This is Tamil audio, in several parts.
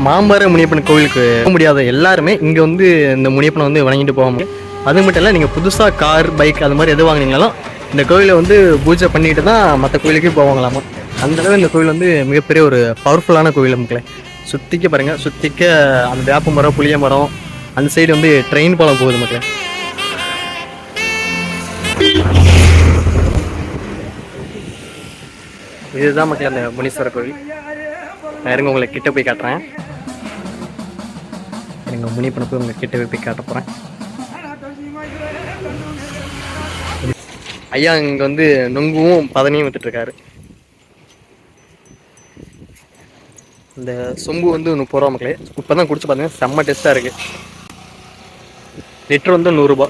மாம்பர முனியப்பன் கோவிலுக்கு போக முடியாத எல்லாருமே இங்கே வந்து இந்த முனியப்பனை வந்து வணங்கிட்டு போவாங்க. அது மட்டும் இல்லை, நீங்கள் புதுசாக கார் பைக் அது மாதிரி எது வாங்கினீங்கனாலும் இந்த கோவிலை வந்து பூஜை பண்ணிட்டு தான் மற்ற கோவிலுக்கு போவாங்களாமா. அந்த அளவு இந்த கோவில் வந்து மிகப்பெரிய ஒரு பவர்ஃபுல்லான கோவில் மக்களே. சுற்றிக்க பாருங்கள், சுற்றிக்க அந்த வேப்ப மரம் புளிய மரம், அந்த சைடு வந்து ட்ரெயின் பாலம் போகுது மக்களே. இதுதான் மக்களே அந்த முனீஸ்வரர் கோவில். நான் இருங்க உங்களை கிட்ட போய் காட்டுறேன். எங்கள் முனியப்பனை போய் உங்களை கிட்ட போய் காட்ட போகிறேன். ஐயா இங்கே வந்து நொங்குவும் பதனியும் வித்துட்ருக்காரு. இந்த சொம்பு வந்து 30 ரூபா மக்களே. இப்போ தான் குடிச்சு பார்த்தீங்கன்னா செம்ம டேஸ்ட்டாக இருக்குது. லிட்டர் வந்து 100 ரூபா.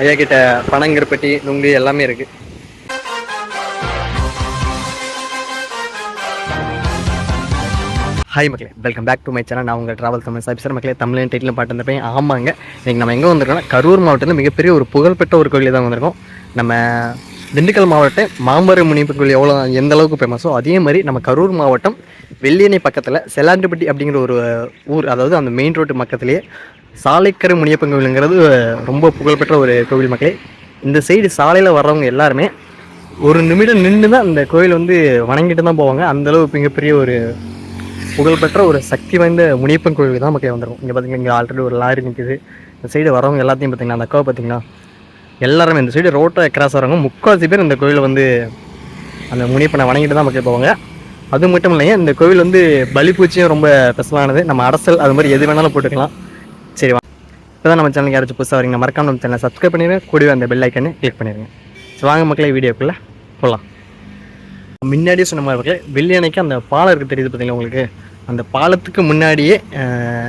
ஐயா கிட்ட பனங்கருப்பட்டி நுங்கு எல்லாமே இருக்குது. ஹாய் மக்களே, welcome back to my channel. நான் உங்கள் ட்ராவல் தமிழ் சாபிசர் மக்களே. தமிழ் டைட்டில் பாட்டு வந்திருப்பேன். ஆமாங்க, இன்றைக்கி நம்ம எங்கே வந்திருக்கோம்னா கரூர் மாவட்டத்தில் மிகப்பெரிய ஒரு புகழ்பெற்ற ஒரு கோயிலே தான் வந்திருக்கோம். நம்ம திண்டுக்கல் மாவட்டம் மாம்பர முனியப்பன் கோயில் எவ்வளோ எந்த அளவுக்கு ஃபேமஸோ அதே மாதிரி நம்ம கரூர் மாவட்டம் வெள்ளியணை பக்கத்தில் செல்லாண்டிப்பட்டி அப்படிங்கிற ஒரு ஊர், அதாவது அந்த மெயின் ரோட்டு பக்கத்துலேயே சாலைக்கரை முனியப்பன் கோவிலுங்கிறது ரொம்ப புகழ்பெற்ற ஒரு கோவில் மக்களே. இந்த சைடு சாலையில் வர்றவங்க எல்லாருமே ஒரு நிமிடம் நின்று தான் இந்த கோயில் வந்து வணங்கிட்டு தான் போவாங்க. அந்தளவு மிகப்பெரிய ஒரு புகழ்பெற்ற ஒரு சக்தி வாய்ந்த முனியப்பன் கோயிலுக்கு தான் மக்களே வந்திருக்கும். இங்கே பார்த்தீங்கன்னா இங்கே ஆல்ரெடி ஒரு லாரி நிற்குது. இந்த சைடு வரவங்க எல்லாத்தையும் பார்த்தீங்கன்னா அந்த அக்காவை பார்த்தீங்கன்னா எல்லாருமே இந்த சைடு ரோட்டை கிராஸ் வரவங்க முக்கால்வாசி பேர் இந்த கோயில் வந்து அந்த முனியப்பனை வணங்கிட்டு தான் மக்களே போவாங்க. அது மட்டும் இல்லைங்க, இந்த கோவில் வந்து பலிப்பூச்சியும் ரொம்ப ஸ்பெஷலானது. நம்ம அரசல் அது மாதிரி எது வேணாலும் போட்டுக்கலாம். சரி வா, இப்போ தான் நம்ம சேனலுக்கு யாராச்சும் புதுசாக வரீங்க மறக்காம நம்ம சேனலை சப்ஸ்கிரைப் பண்ணிடுங்க, கூடவே அந்த பெல் ஐக்கனை கிளிக் பண்ணிடுங்க. ஸோ வாங்க மக்களே வீடியோக்குள்ளே போகலாம். முன்னாடியே சொன்ன மாதிரி மக்களே, வெள்ளியணைக்கு அந்த பாலம் இருக்குது தெரியுது பார்த்தீங்களா உங்களுக்கு. அந்த பாலத்துக்கு முன்னாடியே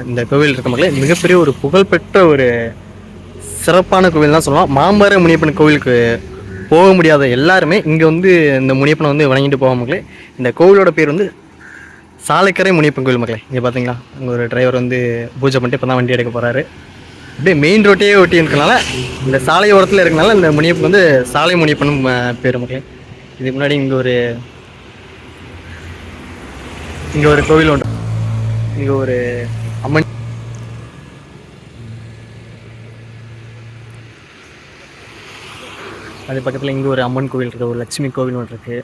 இந்த கோவில் இருக்க மக்களே மிகப்பெரிய ஒரு புகழ்பெற்ற ஒரு சிறப்பான கோவில் தான் சொல்லலாம். மாம்பர முனியப்பன் கோவிலுக்கு போக முடியாத எல்லாருமே இங்கே வந்து இந்த முனியப்பனை வந்து வணங்கிட்டு போவாங்க மக்களே. இந்த கோவிலோட பேர் வந்து சாலைக்கரை முனியப்பன் கோவில் மக்களே. இங்கே பார்த்தீங்களா, அங்கே ஒரு டிரைவர் வந்து பூஜை பண்ணிட்டு இப்போ தான் வண்டி எடுக்க போகிறாரு. அப்படியே மெயின் ரோட்டையே ஒட்டி இருக்கனால, இந்த சாலை ஓரத்தில் இருக்கனால இந்த முனியப்பன் வந்து சாலை முனியப்பனும் பேர் மக்களே. இதுக்கு முன்னாடி இங்கே ஒரு கோவில் உண்டு. இங்கே ஒரு அம்மன், அது பக்கத்தில் இங்கே ஒரு அம்மன் கோவில் இருக்குது, ஒரு லட்சுமி கோவில் ஒன்று இருக்குது.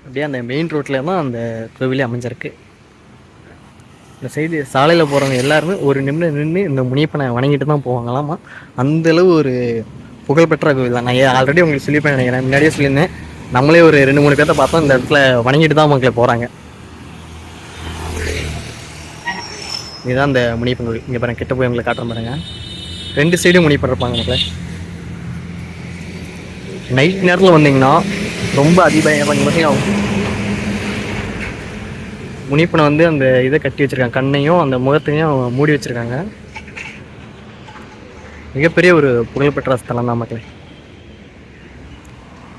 அப்படியே அந்த மெயின் ரோட்டில் தான் அந்த கோவிலே அமைஞ்சிருக்கு. இந்த சைடு சாலையில் போகிறவங்க எல்லாருமே ஒரு நிமிடம் நின்று இந்த முனியப்பனை வணங்கிட்டு தான் போவாங்களாமா. அந்தளவு ஒரு புகழ்பெற்ற கோவில் தான். நான் ஆல்ரெடி உங்களுக்கு சொல்லிப்பேன் நினைக்கிறேன், முன்னாடியே சொல்லியிருந்தேன். நம்மளே ஒரு 2-3 பேர்த்த பார்த்தோம் இந்த இடத்துல வணங்கிட்டு தான் மக்களே போகிறாங்க. இதுதான் அந்த முனியப்பன் கோவில். இங்கே பாருங்க, கிட்ட போய் உங்களை காட்டுற பாருங்க. 2 சைடும் முனியப்பன் இருப்பாங்க மக்களே. நைட் நேரத்தில் வந்தீங்கன்னா ரொம்ப அதிபயங்கரமாக முனியப்பனை வந்து அந்த இதை கட்டி வச்சுருக்காங்க, கண்ணையும் அந்த முகத்தையும் மூடி வச்சுருக்காங்க. மிகப்பெரிய ஒரு புகழ்பெற்ற ஸ்தலம் தான் மக்களே.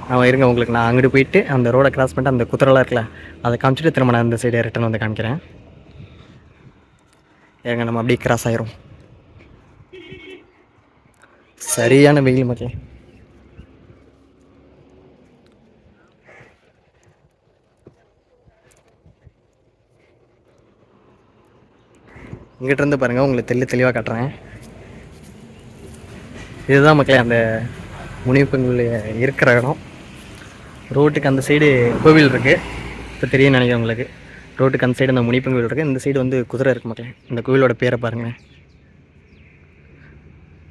நான் இருங்க உங்களுக்கு நான் அங்கிட்டு போயிட்டு அந்த ரோடை கிராஸ் பண்ணிட்டு அந்த குதிரைலாம் இருக்குல்ல அதை காமிச்சிட்டு திரும்ப நான் இந்த சைடு ரிட்டன் வந்து காமிக்கிறேன். ஏங்க நம்ம அப்படியே கிராஸ் ஆயிரும். சரியான வெயில் மக்களே. இங்கிட்ட இருந்து பாருங்கள், உங்களுக்கு தெளிவாக காட்டுறேன். இதுதான் மக்களே அந்த முனியப்பன் இருக்கிற இடம். ரோட்டுக்கு அந்த சைடு கோவில் இருக்குது, இப்போ தெரியும் நினைக்கிறேன் உங்களுக்கு. ரோட்டுக்கு அந்த சைடு அந்த முனியப்பன் கோவில் இருக்குது, இந்த சைடு வந்து குதிரை இருக்குது மக்களே. இந்த கோவிலோட பேரை பாருங்கள்,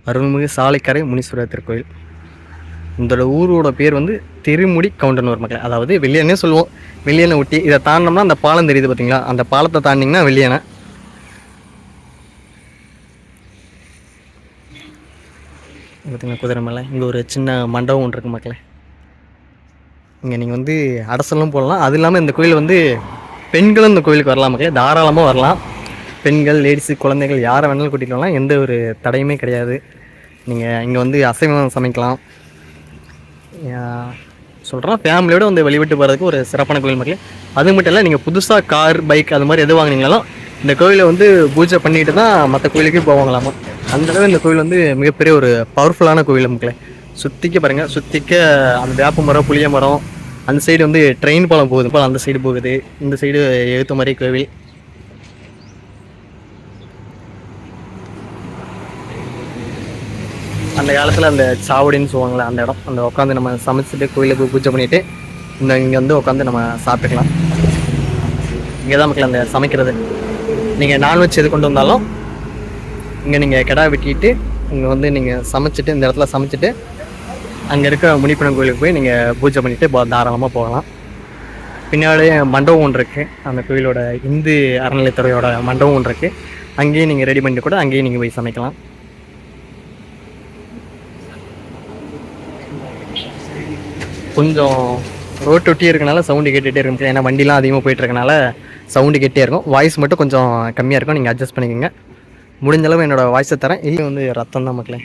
அருள்மிகு சாலைக்கரை முனீஸ்வரர் திருக்கோயில். இந்த ஊரோட பேர் வந்து திருமுடி கவுண்டனூர் மக்களே. அதாவது வெள்ளியனே சொல்லுவோம். வெள்ளியனை ஒட்டி இதை தாண்டினோம்னா அந்த பாலம் தெரியுது பார்த்தீங்களா, அந்த பாலத்தை தாண்டிங்கன்னா வெள்ளியனை. பார்த்தீங்கன்னா குதிரை மேலே இங்கே ஒரு சின்ன மண்டபம் ஒன்று இருக்குது மக்களே. இங்கே நீங்கள் வந்து அரசலும் போடலாம். அது இல்லாமல் இந்த கோயில் வந்து பெண்களும் இந்த கோயிலுக்கு வரலாம் மக்களே, தாராளமாக வரலாம். பெண்கள், லேடிஸு, குழந்தைகள் யாரை வேணாலும் கூட்டிகிட்டு வரலாம், எந்த ஒரு தடையுமே கிடையாது. நீங்கள் இங்கே வந்து அசைவம் சமைக்கலாம். சொல்கிறேன், ஃபேமிலியோடு வந்து வழிபட்டு போகிறதுக்கு ஒரு சிறப்பான கோயில் மக்களே. அது மட்டும் இல்லை, நீங்கள் புதுசாக கார் பைக் அது மாதிரி எது வாங்கினீங்களாலும் இந்த கோயிலை வந்து பூஜை பண்ணிட்டு தான் மற்ற கோயிலுக்கு போவாங்களாமா. அந்தளவு இந்த கோயில் வந்து மிகப்பெரிய ஒரு பவர்ஃபுல்லான கோவில் மக்களே. சுற்றிக்க பாருங்கள், சுற்றிக்க அந்த வேப்ப மரம் புளிய மரம், அந்த சைடு வந்து ட்ரெயின் பாலம் போகுது, இப்போ அந்த சைடு போகுது. இந்த சைடு எழுத்த மாதிரி கோவில். அந்த காலத்தில் அந்த சாவடின்னு சொல்லுவாங்களே அந்த இடம், அந்த உட்காந்து நம்ம சமைச்சிட்டு கோயிலுக்கு பூஜை பண்ணிவிட்டு இங்கே வந்து உட்காந்து நம்ம சாப்பிட்டுக்கலாம். இங்கே தான் மக்கள் அந்த சமைக்கிறது. நீங்கள் நான்வெஜ் எது கொண்டு வந்தாலும் இங்கே நீங்கள் கிடா வெட்டிட்டு இங்கே வந்து நீங்கள் சமைச்சிட்டு இந்த இடத்துல சமைச்சிட்டு அங்கே இருக்க முனிப்பன் கோயிலுக்கு போய் நீங்கள் பூஜை பண்ணிவிட்டு தாராளமாக போகலாம். பின்னாடி மண்டபம் ஒன்று இருக்குது, அந்த கோயிலோட இந்து அறநிலைத்துறையோட மண்டபம் ஒன்று இருக்குது. அங்கேயும் நீங்கள் ரெடி பண்ணிட்டு கூட அங்கேயும் நீங்கள் போய் சமைக்கலாம். கொஞ்சம் ரோட்டு ஒட்டி இருக்கனால சவுண்டு கேட்டுகிட்டே இருக்கும், ஏன்னா வண்டிலாம் அதிகமாக போயிட்டு இருக்கனால சவுண்டு கேட்டே இருக்கும். வாய்ஸ் மட்டும் கொஞ்சம் கம்மியாக இருக்கும், நீங்கள் அட்ஜஸ்ட் பண்ணிக்கோங்க. முடிஞ்சளவு என்னோடய வாய்ஸை தரேன். இது வந்து ரத்தம் தான் மக்களே,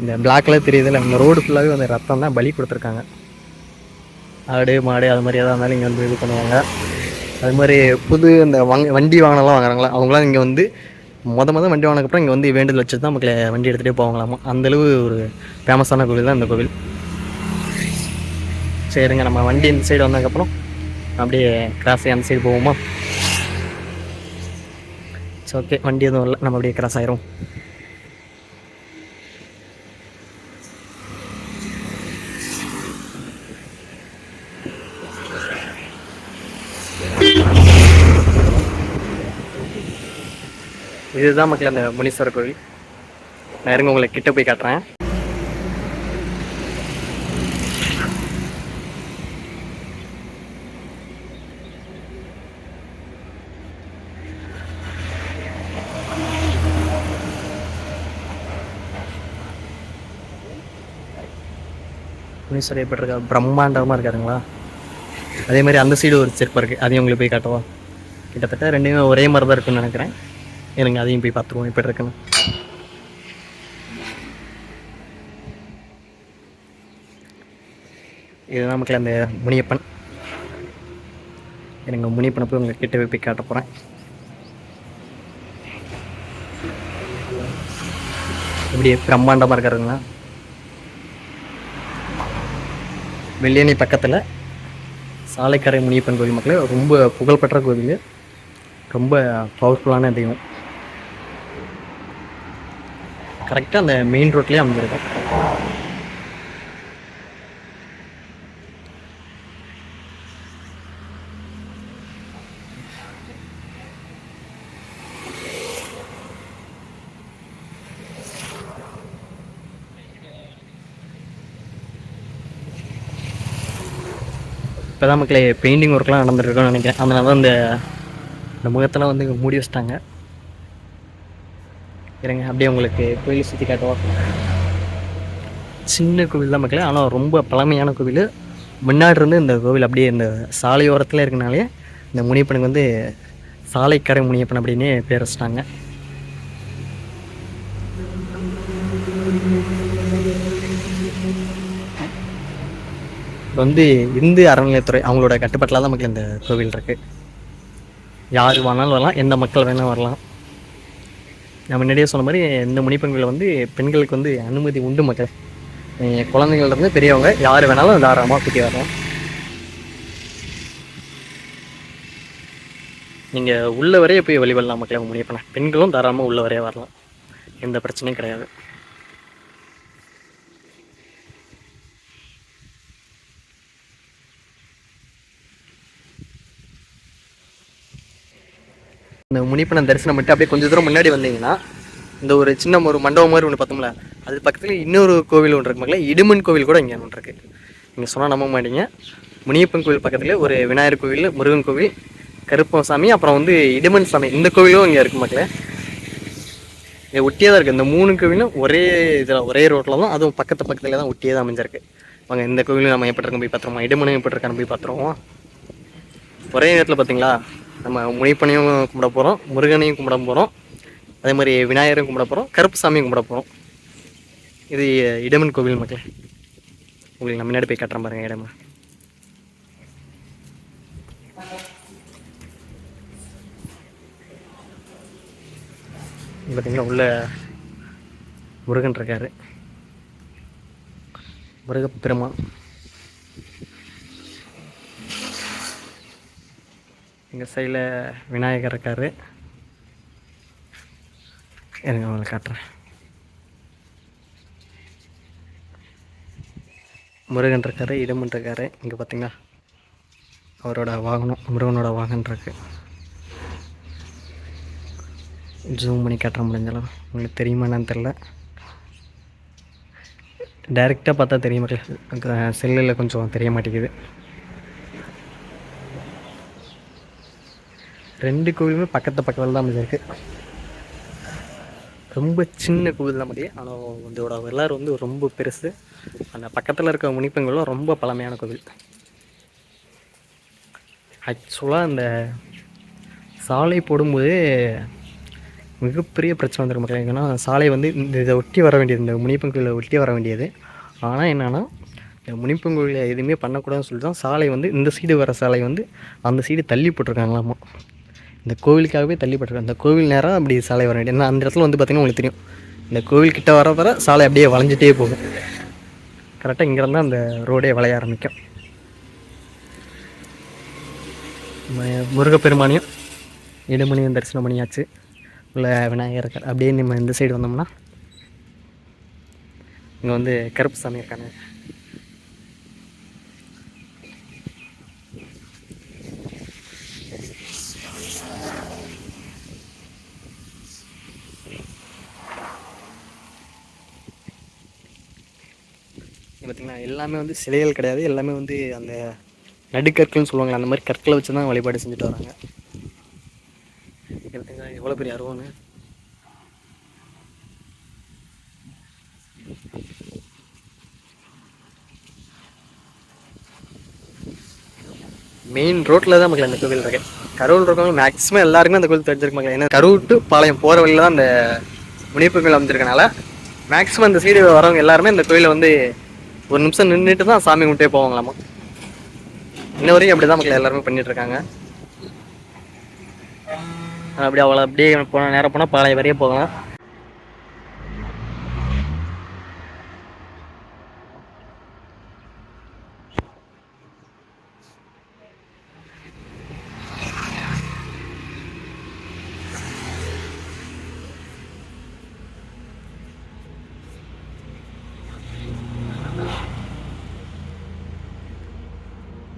இந்த பிளாக்ல தெரியுதுல்ல, இந்த ரோடு ஃபுல்லாகவே வந்து ரத்தம் தான் பலி கொடுத்துருக்காங்க. ஆடு மாடு அது மாதிரி எதாவது இருந்தாலும் இங்கே வந்து இது பண்ணுவாங்க. அது மாதிரி புது இந்த வண்டி வாகனம்லாம் வாங்குறாங்களா, அவங்களாம் இங்கே வந்து மொதல் வண்டி வாங்கினதுக்கப்புறம் இங்கே வந்து வேண்டுதல் வச்சு தான் மக்களை வண்டி எடுத்துகிட்டே போவாங்களாமா. அந்தளவு ஒரு ஃபேமஸான கோவில் தான் இந்த கோவில். சரிங்க, நம்ம வண்டி இந்த சைடு வந்ததுக்கப்புறம் அப்படியே கிராஸ் ஆகி அந்த சைடு போவோமா? சரி, ஓகே, வண்டி எதுவும் இல்லை, நம்ம அப்படியே கிராஸ் ஆயிரும். இதுதான் மக்கள் அந்த முனீஸ்வரர் கோவில். நான் இருங்க உங்களை கிட்ட போய் காட்டுறேன். முனீஸ்வரர் எப்படி இருக்கா, பிரம்மாண்டமாக இருக்காருங்களா. அதே மாதிரி அந்த சைடு ஒரு சிற்பம் இருக்குது, அதையும் உங்களுக்கு போய் காட்டுவா. கிட்டத்தட்ட ரெண்டுமே ஒரே மாதிரி தான் இருக்குன்னு நினைக்கிறேன். எனக்கு அதையும் போய் பார்த்துருவோம் எப்படி இருக்குன்னு. இதுதான் மக்கள் அந்த முனியப்பன். எனக்கு முனியப்பனை போய் உங்கள் கிட்ட போய் காட்ட போகிறேன். இப்படி பிரம்மாண்டமாக இருக்காருங்களா. வெள்ளியணை பக்கத்தில் சாலைக்கரை முனியப்பன் கோவில் மக்களே, ரொம்ப புகழ்பெற்ற கோவில், ரொம்ப பவர்ஃபுல்லான தெய்வம். கரெக்டாக அந்த மெயின் ரோட்லேயே அமைஞ்சிருக்கும். இப்போ தான் மக்களே பெயிண்டிங் ஒர்க்லாம் நடந்துருக்குன்னு நினைக்கிறேன். அதனால தான் இந்த முகத்தெல்லாம் வந்து மூடி வச்சிட்டாங்க. இருங்க அப்படியே உங்களுக்கு கோயில் சுற்றி காட்டுவோம். சின்ன கோவில் தான் மக்களே, ஆனால் ரொம்ப பழமையான கோவில். முன்னாடி இருந்து இந்த கோவில் அப்படியே இந்த சாலையோரத்தில் இருக்கனாலே இந்த முனியப்பனுக்கு வந்து சாலைக்கரை முனியப்பன் அப்படின்னு பேர் வச்சிட்டாங்க. வந்து இந்து அறநிலையத்துறை அவங்களோட கட்டுப்பாட்டில் தான் மக்கள் இந்த கோவில் இருக்குது. யார் வேணாலும் வரலாம், எந்த மக்கள் வேணாலும் வரலாம். நான் முன்னாடியே சொன்ன மாதிரி இந்த முனிப்பன் கோவில் வந்து பெண்களுக்கு வந்து அனுமதி உண்டு மக்கள். குழந்தைங்கள்லேருந்து பெரியவங்க யார் வேணாலும் தாராளமாக கூட்டி வரலாம். நீங்கள் உள்ள வரையே போய் வழிபடலாம் மக்கள். முனியப்பனை பெண்களும் தாராளமாக உள்ள வரையே வரலாம், எந்த பிரச்சனையும் கிடையாது. இந்த முனிப்பனை தரிசனம் பண்ணிட்டு அப்படியே கொஞ்சம் தூரம் முன்னாடி வந்தீங்கன்னா இந்த ஒரு சின்ன ஒரு மண்டபம் மாதிரி ஒன்று பார்த்தோம்ல, அது பக்கத்தில் இன்னொரு கோவில் ஒன்று இருக்கு மக்களே. இடுமன் கோவில் கூட இங்கே ஒன்று இருக்குது. நீங்கள் சொன்னால் நம்ப மாட்டீங்க. முனியப்பன் கோவில் பக்கத்தில் ஒரு விநாயகர் கோவில், முருகன் கோவில், கருப்பன் சாமி, அப்புறம் வந்து இடுமன் சாமி, இந்த கோவிலும் இங்கே இருக்குது மக்களே. இது ஒட்டியே தான் இருக்குது. இந்த 3 கோவிலும் ஒரே இதில் ஒரே ரோட்டில் தான், அதுவும் பக்கத்தில் தான் ஒட்டியே தான் அமைஞ்சிருக்கு. வாங்க இந்த கோவிலும் நம்ம எப்படி இருக்கோம் போய் பார்த்துருவோம், இடுமனும் எப்படி இருக்கான்னு போய் பார்த்துருவோம். ஒரே நேரத்தில் பார்த்தீங்களா, நம்ம முனிப்பனையும் கும்பிட போகிறோம், முருகனையும் கும்பிட போகிறோம், அதே மாதிரி விநாயகரையும் கும்பிட போகிறோம், கருப்பு சாமியும் கும்பிட போகிறோம். இது இடுமன் கோவில் மக்களே. உங்களுக்கு நான் முன்னாடி போய் காட்டுறேன் பாருங்கள் இடமா. பார்த்தீங்கன்னா உள்ள முருகன் இருக்காரு, முருக பெருமான். எங்கள் சைடில் விநாயகர் இருக்கார். எனக்கு அவங்களை காட்டுறேன். முருகன் இருக்கார், இடமன் இருக்கார். இங்கே பார்த்தீங்கன்னா அவரோட வாகனம், முருகனோட வாகனம் இருக்குது. ஜூம் பண்ணி காட்டுற முடிஞ்சாலும் உங்களுக்கு தெரியுமா என்னன்னு தெரில. டைரெக்டாக பார்த்தா தெரிய மாட்டேங்குது, செல்லில் கொஞ்சம் தெரிய மாட்டேங்குது. 2 கோவிலுமே பக்கத்தில் தான் இருக்குது. ரொம்ப சின்ன கோவில் தான் முடியும், ஆனால் இதோட வரலாறு வந்து ரொம்ப பெருசு. அந்த பக்கத்தில் இருக்க முனிப்பங்களும் ரொம்ப பழமையான கோவில். ஆக்சுவலாக அந்த சாலை போடும்போது மிகப்பெரிய பிரச்சனை வந்துடும் மக்கள். ஏன்னா சாலை வந்து இதை ஒட்டி வர வேண்டியது, இந்த முனிப்பன் கோயிலை ஒட்டி வர வேண்டியது. ஆனால் என்னென்னா இந்த முனிப்பன் கோயிலை எதுவுமே பண்ணக்கூடாதுன்னு சொல்லி தான் சாலை வந்து இந்த சைடு வர சாலை வந்து அந்த சைடு தள்ளி போட்டிருக்காங்களாமா. இந்த கோவிலுக்காகவே தள்ளி போட்டிருக்காங்க. அந்த கோவில் நேரம் அப்படி சாலை வர வேண்டியது. ஏன்னா அந்த இடத்துல வந்து பார்த்திங்கன்னா உங்களுக்கு தெரியும், இந்த கோவில்கிட்ட வர சாலை அப்படியே வளைஞ்சிட்டே போகும். கரெக்டாக இங்கேருந்து அந்த ரோடே வளைய ஆரம்பிக்கும். முருகப்பெருமானையும் இடுமணியும் தரிசனம் பண்ணியாச்சு. உள்ள விநாயகர் இருக்கார். அப்படியே நம்ம இந்த சைடு வந்தோம்னா இங்கே வந்து கருப்பு சாமி இருக்காங்க. பார்த்திங்கன்னா எல்லாமே வந்து சிலைகள் கிடையாது, எல்லாமே வந்து அந்த நடுக்கற்கள்னு சொல்லுவாங்களே அந்த மாதிரி கற்களை வச்சு தான் வழிபாடு செஞ்சுட்டு வராங்க. எவ்வளோ பெரிய அருவான்னு. மெயின் ரோட்டில் தான் மக்கள் அந்த கோவில் இருக்கு. கரூர் இருக்கவங்க மேக்ஸிமம் எல்லாருக்குமே அந்த கோவில் தெரிஞ்சிருக்காங்க. ஏன்னா கரூர் டு பாளையம் போகிற வழியில் தான் அந்த முனிப்பு கோவில் அமைஞ்சிருக்கனால மேக்ஸிமம் அந்த சைடு வரவங்க எல்லாருமே இந்த கோயிலை வந்து ஒரு நிமிஷம் நின்றுட்டு தான் சாமி கும்பிட்டே போவாங்களாமா. இன்ன வரைக்கும் அப்படி தான் மக்கள் எல்லாருமே பண்ணிட்டு இருக்காங்க. அப்படி அவ்வளோ அப்படியே போனால் நேரம் போனால் பாளையம் வரையே போகலாம்.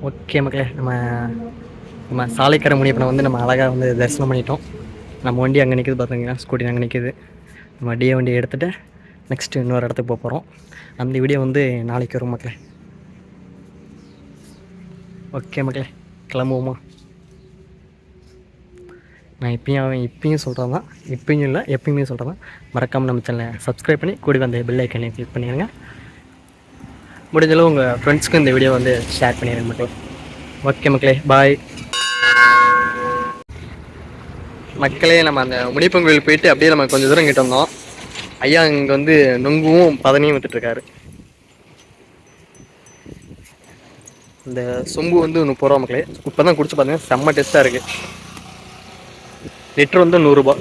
ஓகே மக்களே, நம்ம சாலைக்கரை முனியப்பனை வந்து நம்ம அழகாக வந்து தரிசனம் பண்ணிட்டோம். நம்ம வண்டி அங்கே நிற்கிது பார்த்தீங்கன்னா, ஸ்கூட்டி அங்கே நிற்கிது. நம்ம டிஏ வண்டியை எடுத்துகிட்டு நெக்ஸ்ட்டு இன்னொரு இடத்துக்கு போக போகிறோம். அந்த வீடியோ வந்து நாளைக்கு வரும் மக்களே. ஓகே மக்களே, கிளம்புவோமா? நான் இப்பயும் சொல்கிறேன் தான், இப்பயும் இல்லை எப்பயுமே சொல்கிறேன் தான், மறக்காமல் நம்ம சேனலை சப்ஸ்கிரைப் பண்ணி கூடி வந்த பெல் ஐக்கனையும் கிளிக் பண்ணிடுங்க. முடிஞ்சளவு உங்கள் ஃப்ரெண்ட்ஸ்க்கு இந்த வீடியோ வந்து ஷேர் பண்ணிடுங்க மக்களே. ஓகே மக்களே, பாய். மக்களே, நம்ம அந்த முனிப்பன் கோயில் போயிட்டு அப்படியே நம்ம கொஞ்சம் தூரம் கிட்ட வந்தோம். ஐயா இங்கே வந்து நொங்குவும் பதனியும் விற்றுட்ருக்காரு. இந்த சொம்பு வந்து 30 ரூபா மக்களே. இப்போ தான் குடிச்சு பார்த்தீங்கன்னா செம்ம டேஸ்ட்டாக இருக்குது. லிட்டர் வந்து 100 ரூபா.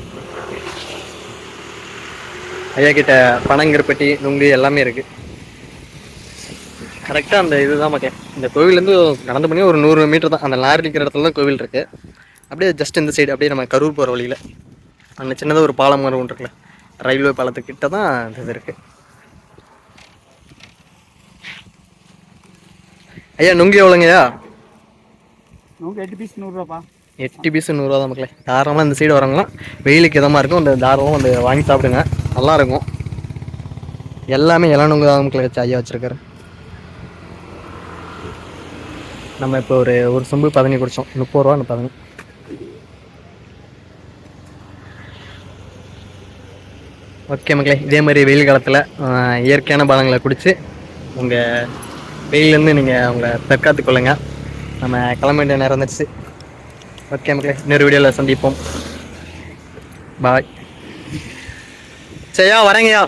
ஐயா கிட்ட பனங்கருப்பட்டி நுங்கு எல்லாமே இருக்குது. கரெக்டாக அந்த இதுதான் மக்களே. இந்த கோவிலேருந்து நடந்து பண்ணி ஒரு 100 மீட்டர் தான். அந்த லாரி நிற்கிற இடத்துல தான் கோவில் இருக்குது. அப்படியே ஜஸ்ட் இந்த சைடு அப்படியே நம்ம கரூர் போகிற வழியில் அங்கே சின்னதாக ஒரு பாலம் மாதிரி ஒன்று இருக்குல்ல, ரயில்வே பாலத்துக்கிட்ட தான் இந்த இது இருக்குது. ஐயா நுங்கு எவ்வளோங்கய்யா? நுங்கு 8 பீஸ் 100 ரூபாப்பா. 8 பீஸ் 100 ரூபா தான் மக்களே. தாராளமாக இந்த சைடு வரவங்களாம் வெயிலுக்கு இதமாக இருக்கும், அந்த தாராளமாக வந்து வாங்கி சாப்பிடுங்க, நல்லாயிருக்கும். எல்லாமே நுங்கு தான் மக்களே வச்சு ஐயா வச்சுருக்காரு. நம்ம இப்போ ஒரு சொம்பு பதனி குடித்தோம், 30 ரூபா அந்த பதனி. ஓகே மக்களே, இதே மாதிரி வெயில் காலத்தில் இயற்கையான பழங்களை குடித்து உங்கள் வெயிலேருந்து நீங்கள் உங்களை தற்காத்து கொள்ளுங்கள். நம்ம கிளம்ப வேண்டிய நேரம் வந்துடுச்சு. ஓகே மக்களே, இன்னொரு வீடியோவில் சந்திப்போம். பாய். சரியா வரேங்கய்யா.